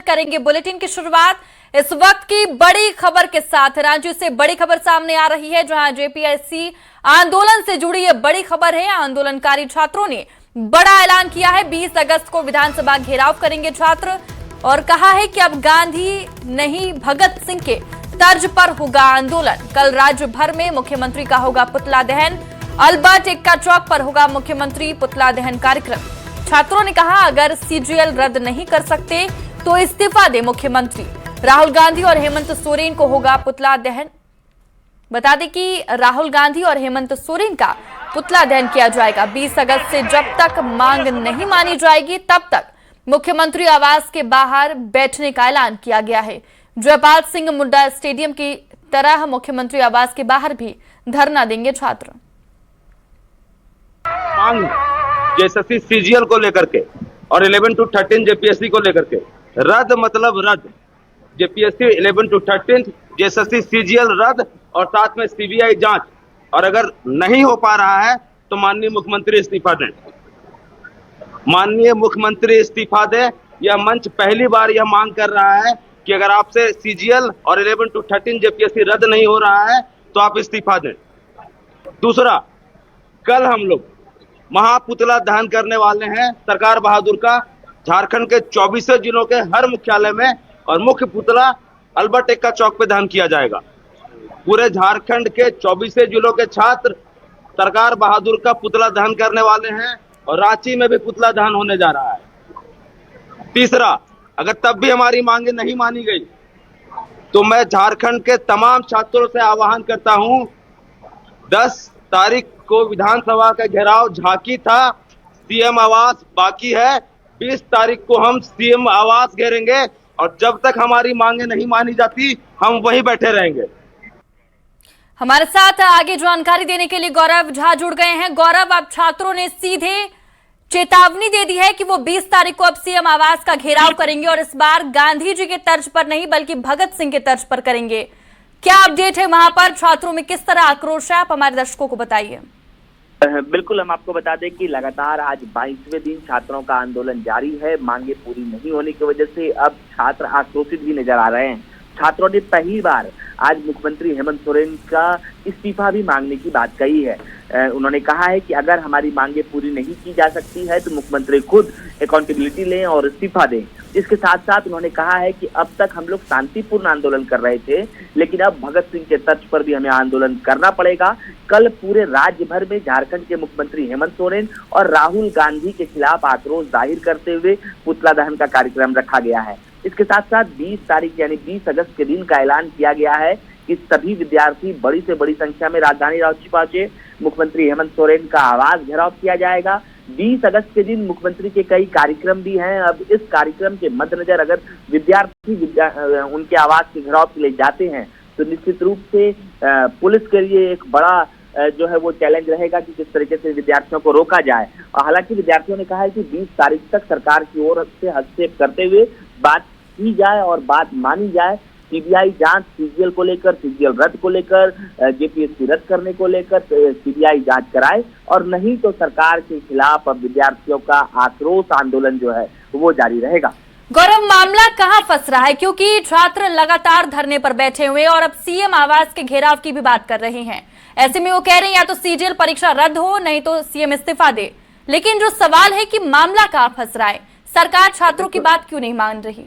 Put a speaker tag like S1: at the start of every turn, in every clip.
S1: करेंगे बुलेटिन की शुरुआत इस वक्त की बड़ी खबर के साथ। रांची से बड़ी खबर सामने आ रही है, जहां जेपीएससी आंदोलन से जुड़ी यह बड़ी खबर है। आंदोलनकारी छात्रों ने बड़ा ऐलान किया है, 20 अगस्त को विधानसभा घेराव करेंगे छात्र, और कहा है कि अब गांधी नहीं भगत सिंह के तर्ज पर होगा आंदोलन। कल राज्य भर में मुख्यमंत्री का होगा पुतला दहन। अल्बर्ट एक्का चौक पर होगा मुख्यमंत्री पुतला दहन कार्यक्रम। छात्रों ने कहा, अगर सीजीएल रद्द नहीं कर सकते तो इस्तीफा दे मुख्यमंत्री। राहुल गांधी और हेमंत सोरेन को होगा पुतला दहन। बता दें कि राहुल गांधी और हेमंत सोरेन का पुतला दहन किया जाएगा 20 अगस्त से। जब तक मांग नहीं मानी जाएगी तब तक मुख्यमंत्री आवास के बाहर बैठने का ऐलान किया गया है। जयपाल सिंह मुड्डा स्टेडियम की तरह मुख्यमंत्री आवास के बाहर भी धरना देंगे छात्र।
S2: मांग जेएसएससी सीजीएल को लेकर के और 11 to 13 जेपीएससी को लेकर के रद्द मतलब रद्द। जेपीएससी 11 to 13 जेएसएससी सीजीएल रद्द और साथ में सीबीआई जांच। और अगर नहीं हो पा रहा है तो माननीय मुख्यमंत्री इस्तीफा दें। माननीय मुख्यमंत्री इस्तीफा दें। यह मंच पहली बार यह मांग कर रहा है कि अगर आपसे सीजीएल और 11 to 13 जेपीएससी रद्द नहीं हो रहा है तो आप इस्तीफा दें। दूसरा, कल हम लोग महापुतला दहन करने वाले हैं सरकार बहादुर का। झारखंड के 24 जिलों के हर मुख्यालय में, और मुख्य पुतला अल्बर्ट एक्का चौक पे दहन किया जाएगा। पूरे झारखंड के 24 जिलों के छात्र सरकार बहादुर का पुतला दहन करने वाले हैं, और रांची में भी पुतला दहन होने जा रहा है। तीसरा, अगर तब भी हमारी मांगे नहीं मानी गई तो मैं झारखंड के तमाम छात्रों से आह्वान करता हूं, 10 तारीख को विधानसभा का घेराव झांकी था, सीएम आवास बाकी है। 20 तारीख को हम सीएम आवास घेरेंगे, और जब तक हमारी मांगे नहीं मानी जाती हम वहीं बैठे रहेंगे।
S1: हमारे साथ आगे जानकारी देने के लिए गौरव झा जुड़ गए हैं। गौरव, अब छात्रों ने सीधे चेतावनी दे दी है कि वो 20 तारीख को अब सीएम आवास का घेराव करेंगे, और इस बार गांधी जी के तर्ज पर नहीं बल्कि भगत सिंह के तर्ज पर करेंगे। क्या अपडेट है वहां पर? छात्रों में किस तरह आक्रोश है, आप हमारे दर्शकों को बताइए।
S3: बिल्कुल, हम आपको बता दें कि लगातार आज 22वें दिन छात्रों का आंदोलन जारी है। मांगे पूरी नहीं होने की वजह से अब छात्र आक्रोशित भी नजर आ रहे हैं। छात्रों ने पहली बार आज मुख्यमंत्री हेमंत सोरेन का इस्तीफा भी मांगने की बात कही है। उन्होंने कहा है कि अगर हमारी मांगे पूरी नहीं की जा सकती है तो मुख्यमंत्री खुद अकाउंटेबिलिटी लें और इस्तीफा दें। इसके साथ साथ उन्होंने कहा है कि अब तक हम लोग शांतिपूर्ण आंदोलन कर रहे थे, लेकिन अब भगत सिंह के तर्ज पर भी हमें आंदोलन करना पड़ेगा। कल पूरे राज्य भर में झारखंड के मुख्यमंत्री हेमंत सोरेन और राहुल गांधी के खिलाफ आक्रोश जाहिर करते हुए पुतला दहन का कार्यक्रम रखा गया है। इसके साथ साथ 20 तारीख यानी 20 अगस्त के दिन का ऐलान किया गया है कि सभी विद्यार्थी बड़ी से बड़ी संख्या में राजधानी रांची पहुंचे। मुख्यमंत्री हेमंत सोरेन का आवास घेराव किया जाएगा। 20 अगस्त के दिन मुख्यमंत्री के कई कार्यक्रम भी हैं। अब इस कार्यक्रम के मद्देनजर अगर विद्यार्थी उनके आवास के घेराव के लिए जाते हैं तो निश्चित रूप से पुलिस के लिए एक बड़ा जो है वो चैलेंज रहेगा कि किस तरीके से विद्यार्थियों को रोका जाए। और हालांकि विद्यार्थियों ने कहा है कि 20 तारीख तक सरकार की ओर से हस्तक्षेप करते हुए बात की जाए और बात मानी जाए। सीबीआई जांच सीजीएल को लेकर, सीजीएल रद्द को लेकर, जेपीएससी रद्द करने को लेकर सीबीआई जांच कराए, और नहीं तो सरकार के खिलाफ अब विद्यार्थियों का आक्रोश आंदोलन जो है वो जारी रहेगा।
S1: गौरव, मामला कहां फंस रहा है? क्योंकि छात्र लगातार धरने पर बैठे हुए और अब सीएम आवास के घेराव की भी बात कर रहे हैं। ऐसे में वो कह रहे हैं या तो सीजीएल परीक्षा रद्द हो, नहीं तो सीएम इस्तीफा दे। लेकिन जो सवाल है कि मामला कहां फंस रहा है, सरकार छात्रों की बात क्यों नहीं मान रही?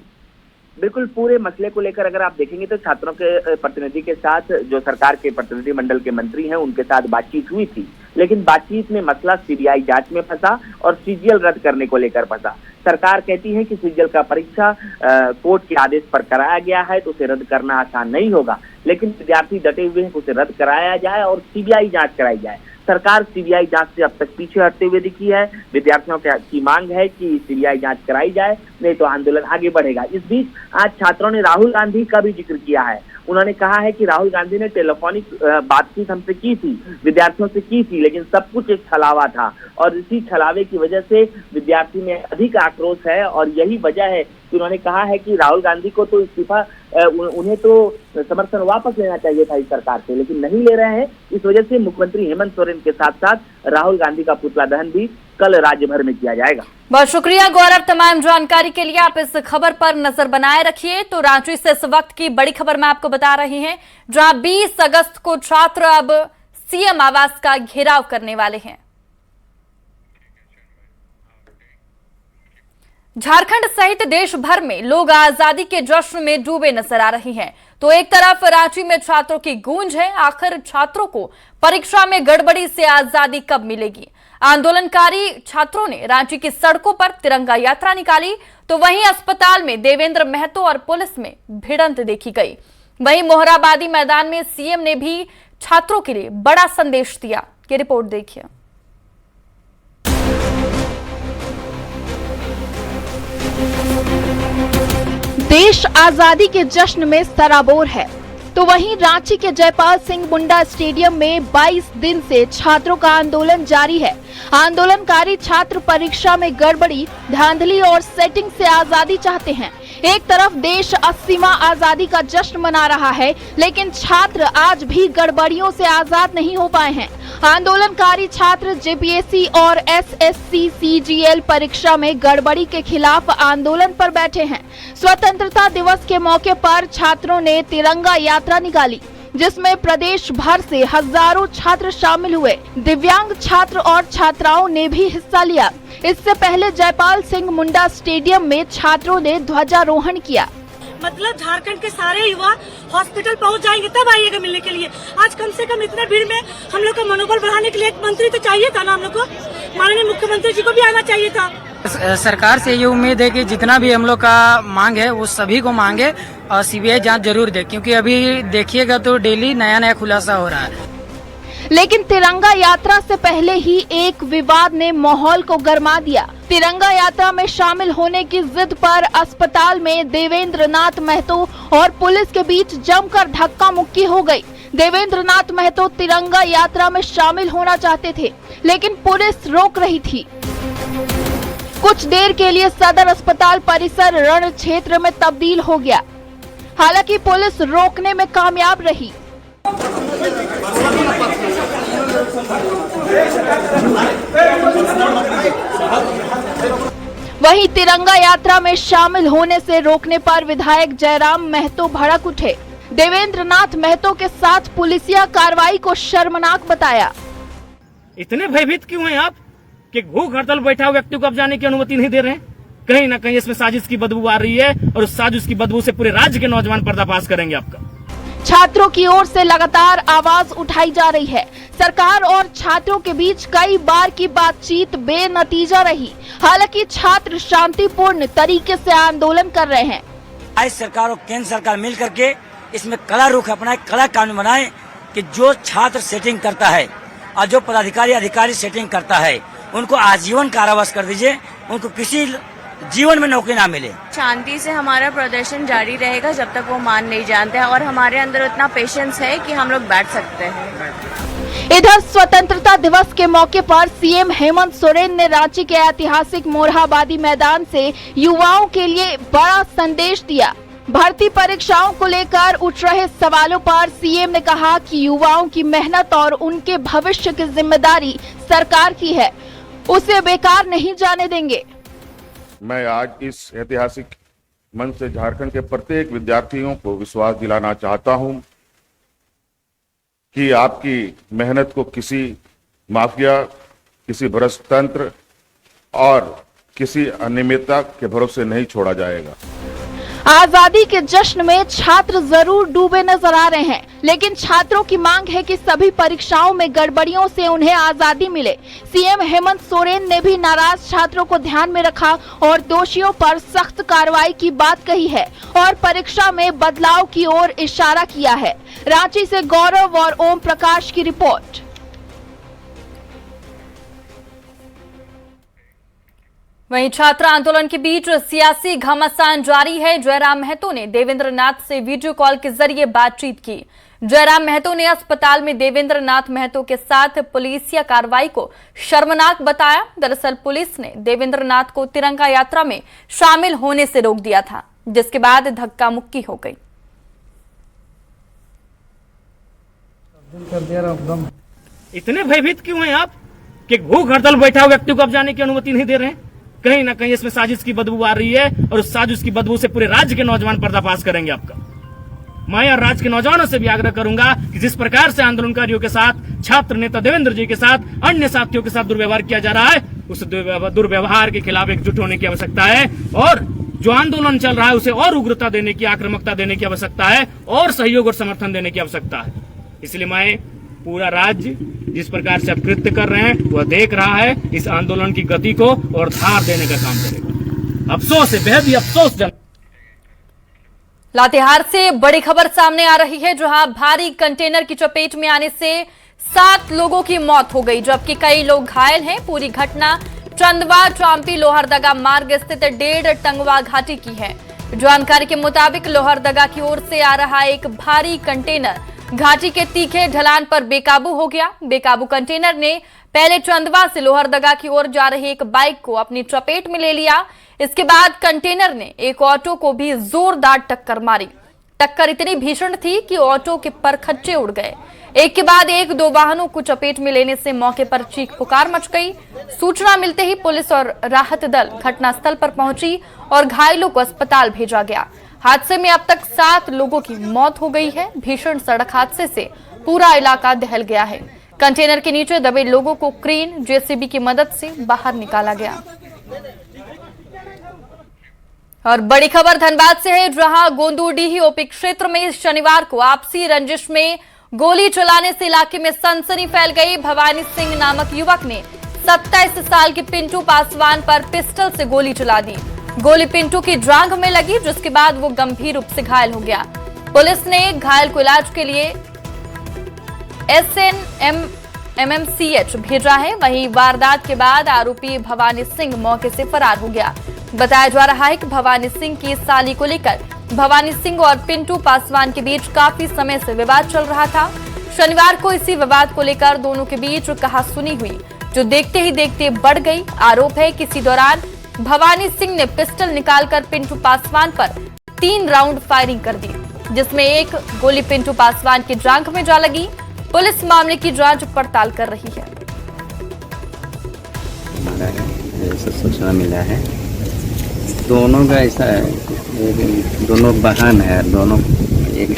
S3: बिल्कुल, पूरे मसले को लेकर अगर आप देखेंगे तो छात्रों के प्रतिनिधि के साथ जो सरकार के प्रतिनिधि मंडल के मंत्री हैं उनके साथ बातचीत हुई थी, लेकिन बातचीत में मसला सीबीआई जांच में फंसा और सीजीएल रद्द करने को लेकर फंसा। सरकार कहती है कि सीजीएल का परीक्षा कोर्ट के आदेश पर कराया गया है तो उसे रद्द करना आसान नहीं होगा, लेकिन विद्यार्थी डटे हुए हैं कि उसे रद्द कराया जाए और सीबीआई जांच कराई जाए। सरकार सीबीआई जांच से अब तक पीछे हटते हुए दिखी है। विद्यार्थियों की मांग है कि सीबीआई जांच कराई जाए, नहीं तो आंदोलन आगे बढ़ेगा। इस बीच आज छात्रों ने राहुल गांधी का भी जिक्र किया है। उन्होंने कहा है कि राहुल गांधी ने टेलीफोनिक बातचीत हमसे की थी, विद्यार्थियों से की थी, लेकिन सब कुछ एक छलावा था, और इसी छलावे की वजह से विद्यार्थी में अधिक आक्रोश है। और यही वजह है कि उन्होंने कहा है कि राहुल गांधी को तो इस्तीफा, उन्हें तो समर्थन वापस लेना चाहिए था इस सरकार से, लेकिन नहीं ले रहे हैं। इस वजह से मुख्यमंत्री हेमंत सोरेन के साथ साथ राहुल गांधी का पुतला दहन भी कल राज्य भर में किया जाएगा।
S1: बहुत शुक्रिया गौरव तमाम जानकारी के लिए। आप इस खबर पर नजर बनाए रखिए। तो रांची से इस वक्त की बड़ी खबर मैं आपको बता रही हैं, जहां 20 अगस्त को छात्र अब सीएम आवास का घेराव करने वाले हैं। झारखंड सहित देश भर में लोग आजादी के जश्न में डूबे नजर आ रहे हैं। तो एक तरफ रांची में छात्रों की गूंज है, आखिर छात्रों को परीक्षा में गड़बड़ी से आजादी कब मिलेगी। आंदोलनकारी छात्रों ने रांची की सड़कों पर तिरंगा यात्रा निकाली, तो वहीं अस्पताल में देवेंद्र महतो और पुलिस में भिड़ंत देखी गई। वहीं मोहराबादी मैदान में सीएम ने भी छात्रों के लिए बड़ा संदेश दिया। ये रिपोर्ट देखिए।
S4: देश आजादी के जश्न में सराबोर है, तो वहीं रांची के जयपाल सिंह मुंडा स्टेडियम में 22 दिन से छात्रों का आंदोलन जारी है। आंदोलनकारी छात्र परीक्षा में गड़बड़ी, धांधली और सेटिंग से आजादी चाहते हैं। एक तरफ देश 80वां आजादी का जश्न मना रहा है, लेकिन छात्र आज भी गड़बड़ियों से आजाद नहीं हो पाए हैं। आंदोलनकारी छात्र जेपीएससी और एसएससी सीजीएल परीक्षा में गड़बड़ी के खिलाफ आंदोलन पर बैठे हैं। स्वतंत्रता दिवस के मौके पर छात्रों ने तिरंगा यात्रा निकाली, जिसमें प्रदेश भर से हजारों छात्र शामिल हुए। दिव्यांग छात्र और छात्राओं ने भी हिस्सा लिया। इससे पहले जयपाल सिंह मुंडा स्टेडियम में छात्रों ने ध्वजारोहण किया।
S5: मतलब झारखंड के सारे युवा हॉस्पिटल पहुंच जाएंगे तब आइएगा मिलने के लिए। आज कम से कम इतने भीड़ में हम लोग का मनोबल बढ़ाने के लिए एक मंत्री तो चाहिए था ना, हम लोग को माननीय मुख्यमंत्री जी को भी आना चाहिए था।
S6: सरकार से ये उम्मीद है कि जितना भी हम लोग का मांग है वो सभी को मांगे और सीबीआई जांच जरूर दे, क्योंकि अभी देखिएगा तो डेली नया नया खुलासा हो रहा है।
S4: लेकिन तिरंगा यात्रा से पहले ही एक विवाद ने माहौल को गरमा दिया। तिरंगा यात्रा में शामिल होने की जिद पर अस्पताल में देवेंद्र नाथ महतो और पुलिस के बीच जमकर धक्का मुक्की हो गई। देवेंद्र नाथ महतो तिरंगा यात्रा में शामिल होना चाहते थे, लेकिन पुलिस रोक रही थी। कुछ देर के लिए सदर अस्पताल परिसर रण क्षेत्र में तब्दील हो गया। हालांकि पुलिस रोकने में कामयाब रही। वहीं तिरंगा यात्रा में शामिल होने से रोकने पर विधायक जयराम महतो भड़क उठे। देवेंद्र नाथ महतो के साथ पुलिसिया कार्रवाई को शर्मनाक बताया।
S7: इतने भयभीत क्यों हैं आप कि भूख हड़ताल बैठा हुआ व्यक्ति को आप जाने की अनुमति नहीं दे रहे हैं? कहीं ना कहीं इसमें साजिश की बदबू आ रही है और उस साजिश की बदबू से पूरे राज्य के नौजवान पर्दाफाश करेंगे आपका।
S4: छात्रों की ओर से लगातार आवाज उठाई जा रही है। सरकार और छात्रों के बीच कई बार की बातचीत बेनतीजा रही। हालांकि छात्र शांतिपूर्ण तरीके से आंदोलन कर रहे हैं।
S8: आज सरकार और केंद्र सरकार मिल करके इसमें कड़ा रुख अपनाए, कड़ा कानून बनाए कि जो छात्र सेटिंग करता है और जो पदाधिकारी अधिकारी सेटिंग करता है उनको आजीवन कारावास कर दीजिए, उनको किसी जीवन में नौकरी ना मिले।
S9: शांति से हमारा प्रदर्शन जारी रहेगा जब तक वो मान नहीं जानते हैं, और हमारे अंदर उतना पेशेंस है कि हम लोग बैठ सकते हैं।
S4: इधर स्वतंत्रता दिवस के मौके पर सीएम हेमंत सोरेन ने रांची के ऐतिहासिक मोरहाबादी मैदान से युवाओं के लिए बड़ा संदेश दिया। भर्ती परीक्षाओं को लेकर उठ रहे सवालों पर सीएम ने कहा कि युवाओं की मेहनत और उनके भविष्य की जिम्मेदारी सरकार की है, उसे बेकार नहीं जाने देंगे।
S10: मैं आज इस ऐतिहासिक मंच से झारखंड के प्रत्येक विद्यार्थियों को विश्वास दिलाना चाहता हूं कि आपकी मेहनत को किसी माफिया, किसी भ्रष्ट तंत्र और किसी अनियमितता के भरोसे नहीं छोड़ा जाएगा।
S4: आजादी के जश्न में छात्र जरूर डूबे नजर आ रहे हैं, लेकिन छात्रों की मांग है कि सभी परीक्षाओं में गड़बड़ियों से उन्हें आजादी मिले। सीएम हेमंत सोरेन ने भी नाराज छात्रों को ध्यान में रखा और दोषियों पर सख्त कार्रवाई की बात कही है और परीक्षा में बदलाव की ओर इशारा किया है। रांची से गौरव और ओम प्रकाश की रिपोर्ट।
S1: वहीं छात्र आंदोलन के बीच सियासी घमासान जारी है। जयराम महतो ने देवेंद्र नाथ से वीडियो कॉल के जरिए बातचीत की। जयराम महतो ने अस्पताल में देवेंद्र नाथ महतो के साथ पुलिसिया कार्रवाई को शर्मनाक बताया। दरअसल पुलिस ने देवेंद्र नाथ को तिरंगा यात्रा में शामिल होने से रोक दिया था, जिसके बाद धक्का मुक्की हो गई।
S7: इतने भयभीत क्यों हैं आप कि भूख हड़ताल बैठा हुआ व्यक्ति को अब जाने की अनुमति नहीं दे रहे हैं। कहीं ना कहीं इसमें साजिश की बदबू आ रही है और उस साजिश की बदबू से पूरे राज्य के नौजवान पर्दाफाश करेंगे आपका। मैं और राज्य के नौजवानों से भी आग्रह करूंगा कि जिस प्रकार से आंदोलनकारियों के साथ, छात्र नेता देवेंद्र जी के साथ, अन्य साथियों के साथ दुर्व्यवहार किया जा रहा है, उस दुर्व्यवहार के खिलाफ एकजुट होने की आवश्यकता है और जो आंदोलन चल रहा है उसे और उग्रता देने की, आक्रामकता देने की आवश्यकता है और सहयोग और समर्थन देने की आवश्यकता है। इसलिए मैं पूरा राज्य जिस प्रकार से अब कृत्य कर रहे हैं वह देख रहा है, इस आंदोलन की गति को और धार देने का काम करेगा। अफसोस है, बेहद ही अफसोस जन।
S1: लातेहार से बड़ी खबर सामने आ रही है, जहां भारी कंटेनर की चपेट में आने से 7 लोगों की मौत हो गई, जबकि कई लोग घायल हैं। पूरी घटना चंदवा चांपी लोहरदगा मार्ग स्थित 1.5 टंगवा घाटी की है। जानकारी के मुताबिक लोहरदगा की ओर से आ रहा एक भारी कंटेनर घाटी के तीखे ढलान पर बेकाबू हो गया। बेकाबू कंटेनर ने पहले चंदवा से लोहरदगा की ओर जा रही एक बाइक को अपनी चपेट में ले लिया। इसके बाद कंटेनर ने एक ऑटो को भी जोरदार टक्कर मारी। टक्कर इतनी भीषण थी कि ऑटो के परखच्चे उड़ गए। एक के बाद एक 2 वाहनों को चपेट में लेने से मौके पर चीख पुकार मच गई। सूचना मिलते ही पुलिस और राहत दल घटनास्थल पर पहुंची और घायलों को अस्पताल भेजा गया। हादसे में अब तक 7 लोगों की मौत हो गई है। भीषण सड़क हादसे से पूरा इलाका दहल गया है। कंटेनर के नीचे दबे लोगों को क्रेन, जेसीबी की मदद से बाहर निकाला गया। और बड़ी खबर धनबाद से है, जहां गोंदूडीही ओपी क्षेत्र में शनिवार को आपसी रंजिश में गोली चलाने से इलाके में सनसनी फैल गई। भवानी सिंह नामक युवक ने 27 साल के पिंटू पासवान पर पिस्टल से गोली चला दी। गोली पिंटू की जांघ में लगी, जिसके बाद वो गंभीर रूप से घायल हो गया। पुलिस ने घायल को इलाज के लिए SNMMCH भेजा है। वहीं वारदात के बाद आरोपी भवानी सिंह मौके से फरार हो गया। बताया जा रहा है कि भवानी सिंह की साली को लेकर भवानी सिंह और पिंटू पासवान के बीच काफी समय से विवाद चल रहा था। शनिवार को इसी विवाद को लेकर दोनों के बीच कहासुनी हुई, जो देखते ही देखते बढ़ गई। आरोप है कि इसी दौरान भवानी सिंह ने पिस्टल निकालकर पिंटू पासवान पर 3 राउंड फायरिंग कर दी, जिसमें एक गोली पिंटू पासवान की जांघ में जा लगी। पुलिस मामले की जांच पड़ताल कर रही है।
S11: सूचना मिला है, दोनों का ऐसा है, दोनों बहन है, दोनों एक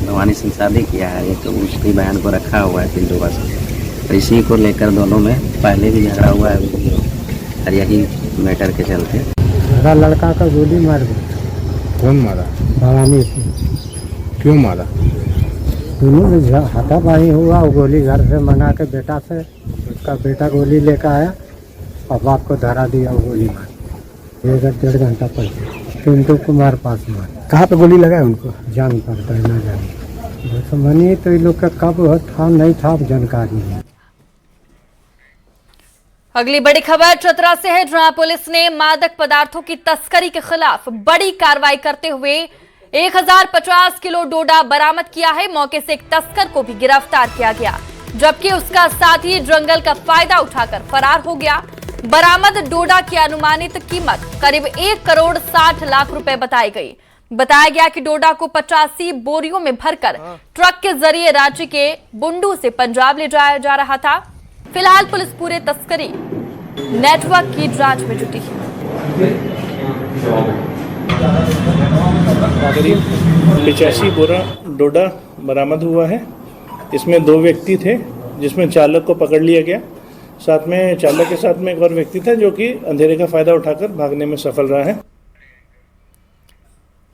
S11: भवानी सिंह शादी किया है, एक तो उसकी बहन को रखा हुआ है पिंटू पासवान। तो इसी को लेकर दोनों में पहले भी झगड़ा हुआ है और यही मैटर के चलते
S12: मेरा लड़का का गोली मार दिया।
S13: कौन मारा?
S12: भवानी सिंह।
S13: क्यों मारा?
S12: दोनों में हाथापाई हुआ। वो गोली घर से मंगा के बेटा से, उसका बेटा गोली लेकर आया और बाप को धरा दिया। वो गोली मार 1.5 घंटा पहले पिंटू कुमार पासवान।
S13: कहाँ पे गोली लगा है उनको?
S12: जान पर कहना जाए दुश्मनी तो ये लोग का कब था नहीं था जानकारी है।
S1: अगली बड़ी खबर चतरा से है, जहां पुलिस ने मादक पदार्थों की तस्करी के खिलाफ बड़ी कार्रवाई करते हुए 1050 किलो डोडा बरामद किया है। मौके से एक तस्कर को भी गिरफ्तार किया गया, जबकि उसका साथी जंगल का फायदा उठाकर फरार हो गया। बरामद डोडा की अनुमानित कीमत करीब 1 करोड़ 60 लाख रुपए बताई गई। बताया गया कि डोडा को 85 बोरियों में भरकर ट्रक के जरिए रांची के बुंडू से पंजाब ले जाया जा रहा था। फिलहाल पुलिस पूरे तस्करी नेटवर्क की जांच में जुटी है।
S14: करीब 85 बोरा डोडा बरामद हुआ है। इसमें 2 व्यक्ति थे, जिसमें चालक को पकड़ लिया गया। साथ में चालक के साथ में एक और व्यक्ति था, जो कि अंधेरे का फायदा उठाकर भागने में सफल रहा है।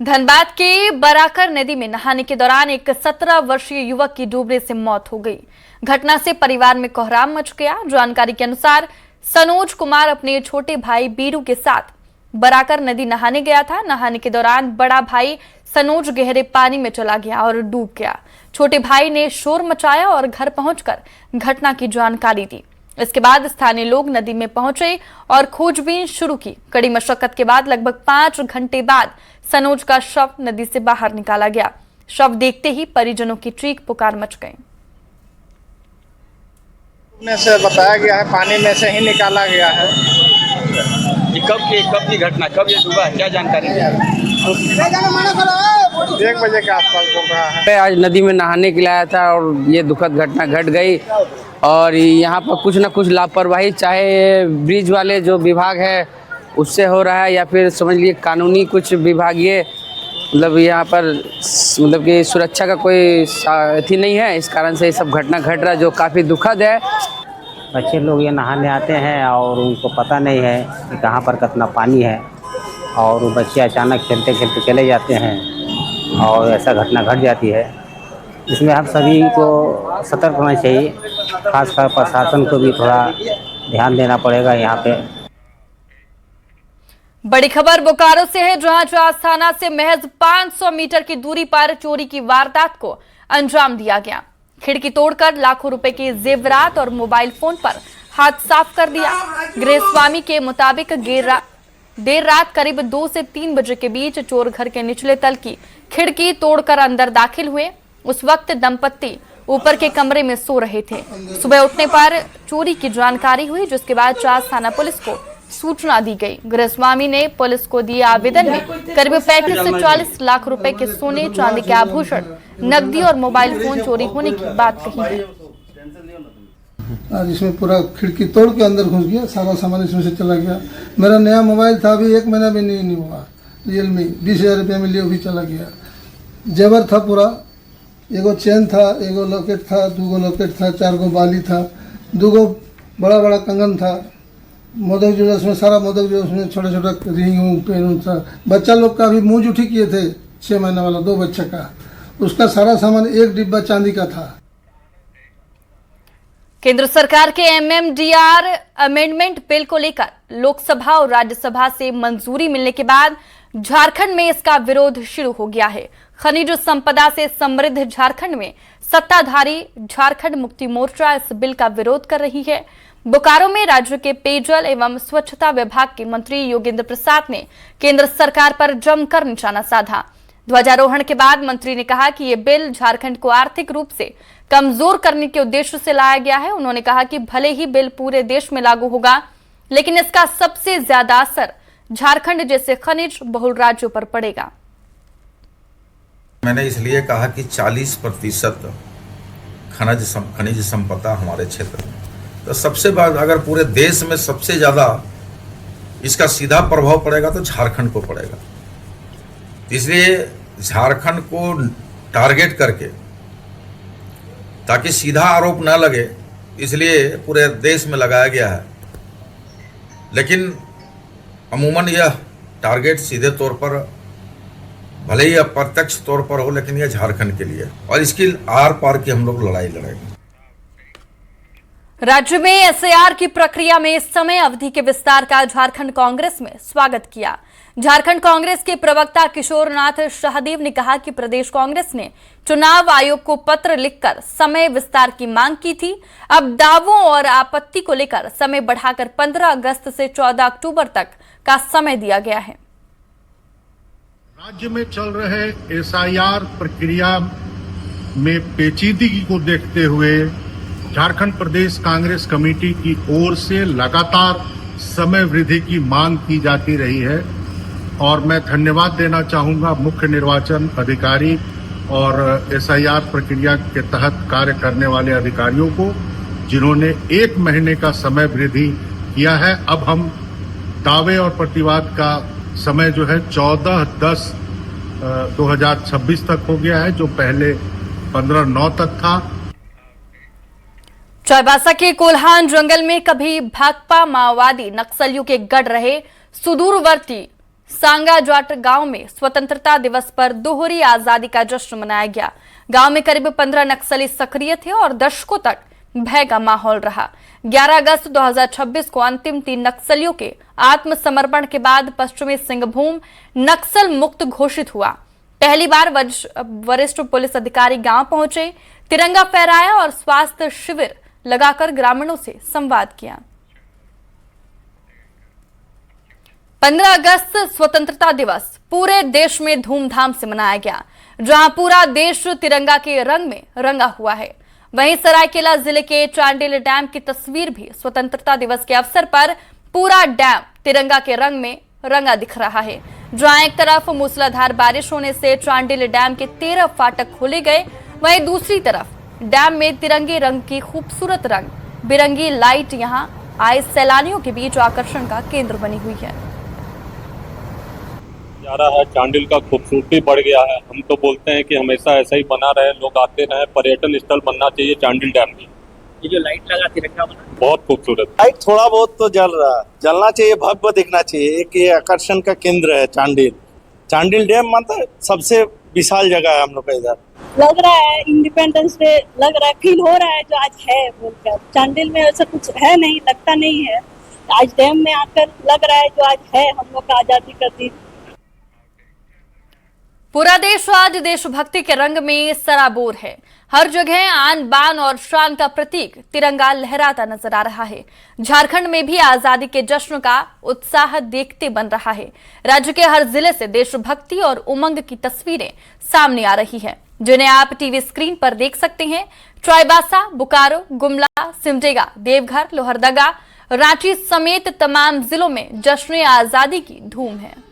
S1: धनबाद के बराकर नदी में नहाने के दौरान एक 17 वर्षीय युवक की डूबने से मौत हो गई। घटना से परिवार में कोहराम मच गया। जानकारी के अनुसार सनोज कुमार अपने छोटे भाई बीरू के साथ बराकर नदी नहाने गया था। नहाने के दौरान बड़ा भाई सनोज गहरे पानी में चला गया और डूब गया। छोटे भाई ने शोर मचाया और घर पहुंचकर घटना की जानकारी दी। इसके बाद स्थानीय लोग नदी में पहुंचे और खोजबीन शुरू की। कड़ी मशक्कत के बाद लगभग 5 घंटे बाद सनोज का शव नदी से बाहर निकाला गया। शव देखते ही परिजनों की चीख पुकार मच गई।
S15: से बताया गया है, पानी में से ही निकाला गया है।
S16: कब की घटना, कब ये डूबा, क्या जानकारी?
S15: 1 बजे के आसपास बोल रहा है।
S17: आज नदी में नहाने के लिए आया था और ये दुखद घटना घट गई। और यहाँ पर कुछ ना कुछ लापरवाही, चाहे ब्रिज वाले जो विभाग है उससे हो रहा है या फिर समझ लीजिए कानूनी कुछ विभागीय मतलब यहाँ पर मतलब कि सुरक्षा का कोई अथी नहीं है, इस कारण से ये सब घटना घट रहा है जो काफ़ी दुखद है।
S12: बच्चे लोग ये नहाने आते हैं और उनको पता नहीं है कि कहाँ पर कितना पानी है, और वो बच्चे अचानक खेलते खेलते चले जाते हैं और ऐसा घटना घट जाती है। इसमें हम सभी को सतर्क होना चाहिए, खासकर प्रशासन को भी थोड़ा ध्यान देना पड़ेगा यहाँ पे।
S1: बड़ी खबर बोकारो से है, जहां चास थाना से महज 500 मीटर की दूरी पर चोरी की वारदात को अंजाम दिया गया। खिड़की तोड़कर लाखों रुपए के जेवरात और मोबाइल फोन पर हाथ साफ कर दिया। गृहस्वामी के मुताबिक देर रात करीब 2 से 3 बजे के बीच चोर घर के निचले तल की खिड़की तोड़कर अंदर दाखिल हुए। उस वक्त दंपत्ति ऊपर के कमरे में सो रहे थे। सुबह उठने पर चोरी की जानकारी हुई, जिसके बाद चास थाना पुलिस को सूचना दी गई। गृहस्वामी ने पुलिस को दिए आवेदन में करीब 35 से 40 लाख रुपए के सोने चांदी के आभूषण, नकदी और मोबाइल फोन चोरी होने की बात कही है।
S18: आज इसमें पूरा खिड़की तोड़ के अंदर घुस गया, सारा सामान इसमें से चला गया। मेरा नया मोबाइल था, अभी 1 महीना भी नहीं हुआ, रियलमी 20,000 रुपये में लिए भी चला गया। जेवर था पूरा, एगो चेन था, एगो लॉकेट था, 2 लॉकेट था, 4 बाली था, 2 बड़ा बड़ा कंगन था, मोदक जो उसमें सारा मोदक जो उसमें छोटा छोटा रिंग पेन था। बच्चा लोग का भी मुँह जुठी किए थे, 6 महीना वाला 2 बच्चा का, उसका सारा सामान 1 डिब्बा चांदी का था।
S1: केंद्र सरकार के MMDR अमेंडमेंट बिल को लेकर लोकसभा और राज्यसभा से मंजूरी मिलने के बाद झारखंड में इसका विरोध शुरू हो गया है। खनिज संपदा से समृद्ध झारखंड में सत्ताधारी झारखंड मुक्ति मोर्चा इस बिल का विरोध कर रही है। बोकारो में राज्य के पेयजल एवं स्वच्छता विभाग के मंत्री योगेंद्र प्रसाद ने केंद्र सरकार पर जमकर निशाना साधा। ध्वजारोहण के बाद मंत्री ने कहा कि ये बिल झारखंड को आर्थिक रूप से कमजोर करने के उद्देश्य से लाया गया है। उन्होंने कहा कि भले ही बिल पूरे देश में लागू होगा, लेकिन इसका सबसे ज्यादा असर झारखंड जैसे खनिज बहुल राज्यों पर पड़ेगा।
S19: मैंने इसलिए कहा कि 40% खनिज संपदा हमारे क्षेत्र में, तो सबसे बाद अगर पूरे देश में सबसे ज्यादा इसका सीधा प्रभाव पड़ेगा तो झारखंड को पड़ेगा। इसलिए झारखंड को टारगेट करके, ताकि सीधा आरोप न लगे, इसलिए पूरे देश में लगाया गया है। लेकिन अमूमन यह टारगेट सीधे तौर पर, भले ही अप्रत्यक्ष तौर पर हो, लेकिन यह झारखंड के लिए, और इसकी आर पार की हम लोग लड़ाई लड़ेंगे।
S1: राज्य में SIR की प्रक्रिया में समय अवधि के विस्तार का झारखंड कांग्रेस में स्वागत किया। झारखंड कांग्रेस के प्रवक्ता किशोरनाथ शाहदेव ने कहा कि प्रदेश कांग्रेस ने चुनाव आयोग को पत्र लिखकर समय विस्तार की मांग की थी। अब दावों और आपत्ति को लेकर समय बढ़ाकर 15 अगस्त से 14 अक्टूबर तक का समय दिया गया है।
S20: राज्य में चल रहे SIR प्रक्रिया में पेचीदगी को देखते हुए झारखंड प्रदेश कांग्रेस कमेटी की ओर से लगातार समय वृद्धि की मांग की जाती रही है, और मैं धन्यवाद देना चाहूंगा मुख्य निर्वाचन अधिकारी और SIR प्रक्रिया के तहत कार्य करने वाले अधिकारियों को, जिन्होंने 1 महीने का समय वृद्धि किया है। अब हम दावे और प्रतिवाद का समय जो है 14/10/2026 तक हो गया है, जो पहले 15/9 तक था।
S1: चाईबासा के कोल्हान जंगल में कभी भाकपा माओवादी नक्सलियों के गढ़ रहे सुदूरवर्ती सांगाजाट गांव में स्वतंत्रता दिवस पर दोहरी आजादी का जश्न मनाया गया। गांव में करीब 15 नक्सली सक्रिय थे और दशकों तक भय का माहौल रहा। 11 अगस्त 2026 को अंतिम 3 नक्सलियों के आत्मसमर्पण के बाद पश्चिमी सिंहभूम नक्सल मुक्त घोषित हुआ। पहली बार वरिष्ठ पुलिस अधिकारी गांव पहुंचे, तिरंगा फहराया और स्वास्थ्य शिविर लगाकर ग्रामीणों से संवाद किया। 15 अगस्त स्वतंत्रता दिवस पूरे देश में धूमधाम से मनाया गया, जहां पूरा देश तिरंगा के रंग में रंगा हुआ है। वहीं सरायकेला जिले के चांडिल डैम की तस्वीर भी स्वतंत्रता दिवस के अवसर पर पूरा डैम तिरंगा के रंग में रंगा दिख रहा है। जहां एक तरफ मूसलाधार बारिश होने से चांडिल डैम के 13 फाटक खोले गए, वहीं दूसरी तरफ डैम में तिरंगे रंग की खूबसूरत रंग बिरंगी लाइट यहां आए सैलानियों के बीच आकर्षण का केंद्र बनी हुई है।
S21: है चांडिल का खूबसूरती बढ़ गया है। हम तो बोलते हैं कि हमेशा ऐसा ही बना रहे, लोग आते रहे। पर्यटन स्थल बनना चाहिए चांडिल डैम की।
S22: ये जो लाइट लगा तिरंगा बना
S21: बहुत खूबसूरत।
S23: लाइट थोड़ा बहुत तो जल रहा है, जलना चाहिए, भव्य दिखना चाहिए। एक ये आकर्षण का केंद्र है चांडिल डैम, मतलब सबसे विशाल जगह है हम लोग का इधर।
S5: लग रहा है इंडिपेंडेंस डे लग रहा है, फील हो रहा है जो आज है बोलकर। चांडिल में ऐसा कुछ है नहीं, लगता नहीं है। आज डैम में आकर लग रहा है जो आज है हम लोग का आजादी का दिन।
S1: पूरा देश आज देशभक्ति के रंग में सराबोर है। हर जगह आन बान और शान का प्रतीक तिरंगा लहराता नजर आ रहा है। झारखंड में भी आजादी के जश्न का उत्साह देखते बन रहा है। राज्य के हर जिले से देशभक्ति और उमंग की तस्वीरें सामने आ रही हैं, जिन्हें आप टीवी स्क्रीन पर देख सकते हैं। चाईबासा, बोकारो, गुमला, सिमडेगा, देवघर, लोहरदगा, रांची समेत तमाम जिलों में जश्न आजादी की धूम है।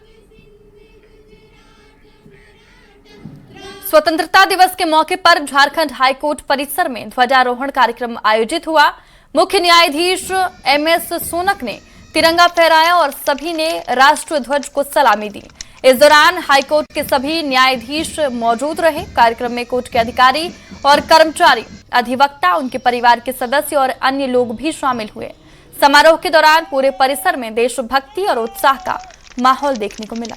S1: स्वतंत्रता दिवस के मौके पर झारखंड हाईकोर्ट परिसर में ध्वजारोहण कार्यक्रम आयोजित हुआ। मुख्य न्यायाधीश एमएस सोनक ने तिरंगा फहराया और सभी ने राष्ट्रीय ध्वज को सलामी दी। इस दौरान हाईकोर्ट के सभी न्यायाधीश मौजूद रहे। कार्यक्रम में कोर्ट के अधिकारी और कर्मचारी, अधिवक्ता, उनके परिवार के सदस्य और अन्य लोग भी शामिल हुए। समारोह के दौरान पूरे परिसर में देशभक्ति और उत्साह का माहौल देखने को मिला।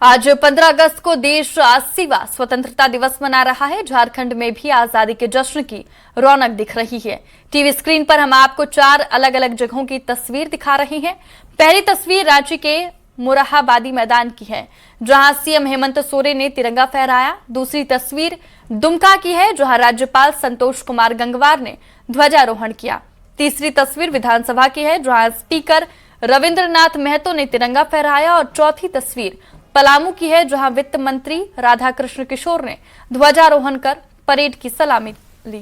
S1: आज 15 अगस्त को देश 80वां स्वतंत्रता दिवस मना रहा है। झारखंड में भी आजादी के जश्न की रौनक दिख रही है। टीवी स्क्रीन पर हम आपको 4 अलग अलग जगहों की तस्वीर दिखा रहे हैं। पहली तस्वीर रांची के मुराहाबादी मैदान की है, जहां सीएम हेमंत सोरेन ने तिरंगा फहराया। दूसरी तस्वीर दुमका की है, जहां राज्यपाल संतोष कुमार गंगवार ने ध्वजारोहण किया। तीसरी तस्वीर विधानसभा की है, जहां स्पीकर रविंद्रनाथ महतो ने तिरंगा फहराया। और चौथी तस्वीर पलामू की है, जहां वित्त मंत्री राधाकृष्ण किशोर ने ध्वजारोहण कर परेड की सलामी ली।